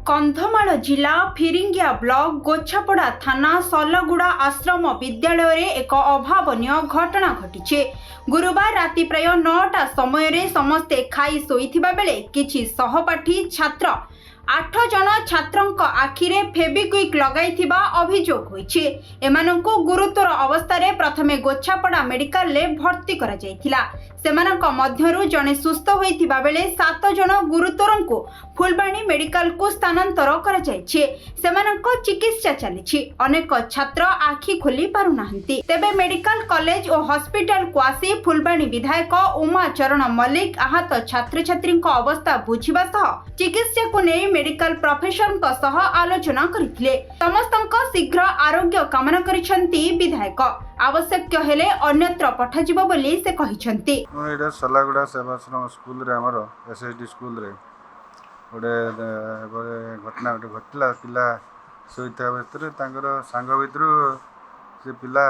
कंधमाल जिला फिरिंगिया ब्लॉक गोछापड़ा थाना सलगुड़ा आश्रम विद्यालय रे एक अभावनीय घटना घटी। गुरुवार राति प्राय 9टा समय समस्ते खाई शोइथिबा बेले किछि सहपाठी छात्र 8 जन छात्रंक आखिरे फेबिक्विक लगाइथिबा अभियोग होइछि। एमानंकु गुरुतर अवस्था प्रथमे गोछापड़ा मेडिकल ले भर्ती करा जायथिला। सेमानंक मध्यरु जने सुस्थ होइथिबा बेले 7 जन गुरुतरंकु फुलबाणी मेडिकल को स्थानांतर करा जायछि। सेमानंक चिकित्सा चलिछि। अनेक छात्र आखि खोली पारु नाहंती। तेबे मेडिकल कॉलेज और हॉस्पिटल को आसी फुलबाणी विधायक उमा चरण मल्लिक आहत छात्र छात्री अवस्था बुझिबा सह चिकित्सा को नै मेडिकल प्रोफेशन का सह आलोचना करथिले। समस्तंक शीघ्र आरोग्य कामना करिसंती विधायक। आवश्यक हेले अन्यत्र पठाजिबो बोली से कहिसंती। एटा सलागुड़ा सेवाश्रम स्कूल रे हमर एसएसडी स्कूल रे गोटे घटना गोटे घटला। पिला सोईता भितर तांकर सांग भितर से पिला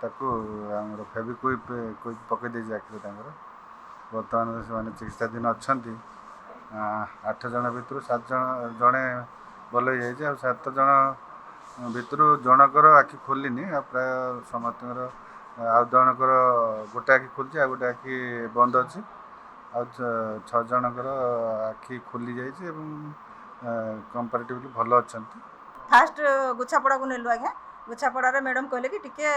ताको हमर फेबिक्विक पकई दे जाके तांकर वर्तमान से माने चिकित्साधीन अच्छी। 8 जन भितर 7 जन जड़े भल हो जाए। 7 जन भितर जनकर आखि खोलनी प्राय समस्त आ जनकर गोटे आखि खोलची आ गोटे आखि बंद अच्छी। 6 जनकर आखि खोली जाइए कंपारेटिवली भल अच्छा। फास्ट गुछापड़ा को नेलु आज्ञा। गुछापड़ा मैडम कहले कि टिके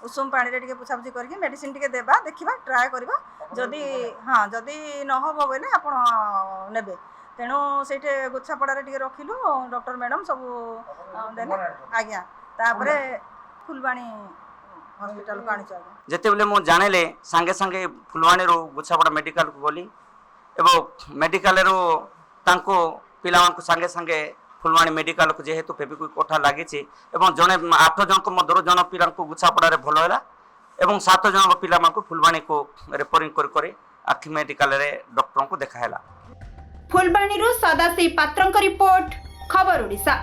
उषुम पानी रे टिके पुछापुछी करके मेडिसिन टिके देबा देखिबा ट्राए करबा जदि हाँ जदि न हबो बोले आपण नेबे। तेणु सेठे गुछापड़ा रे टिके रखिलु डॉक्टर मैडम सब देले आज्ञा। तापरे फुलबाणी हॉस्पिटल को आनिछ। जेते बेले मो जानेले संगे संगे फुलबाणी रो गुछापड़ा मेडिकल को गली एवं मेडिकल रो तांको पिलावान को संगे संगे फुलबाणी मेडिकल को जेहेतु फेबिक्विक कोठा लागी एवं जने 8 जन को मधुर जन पिला को गुछापड़ा रे भल होला एवं 7 जन पिला को फुलबाणी को रेफरिंग कर आखि मेडिकल रे डॉक्टर को देखाला। फुलबाणी रो सदाशिव पात्रंक रिपोर्ट खबर ओडिशा।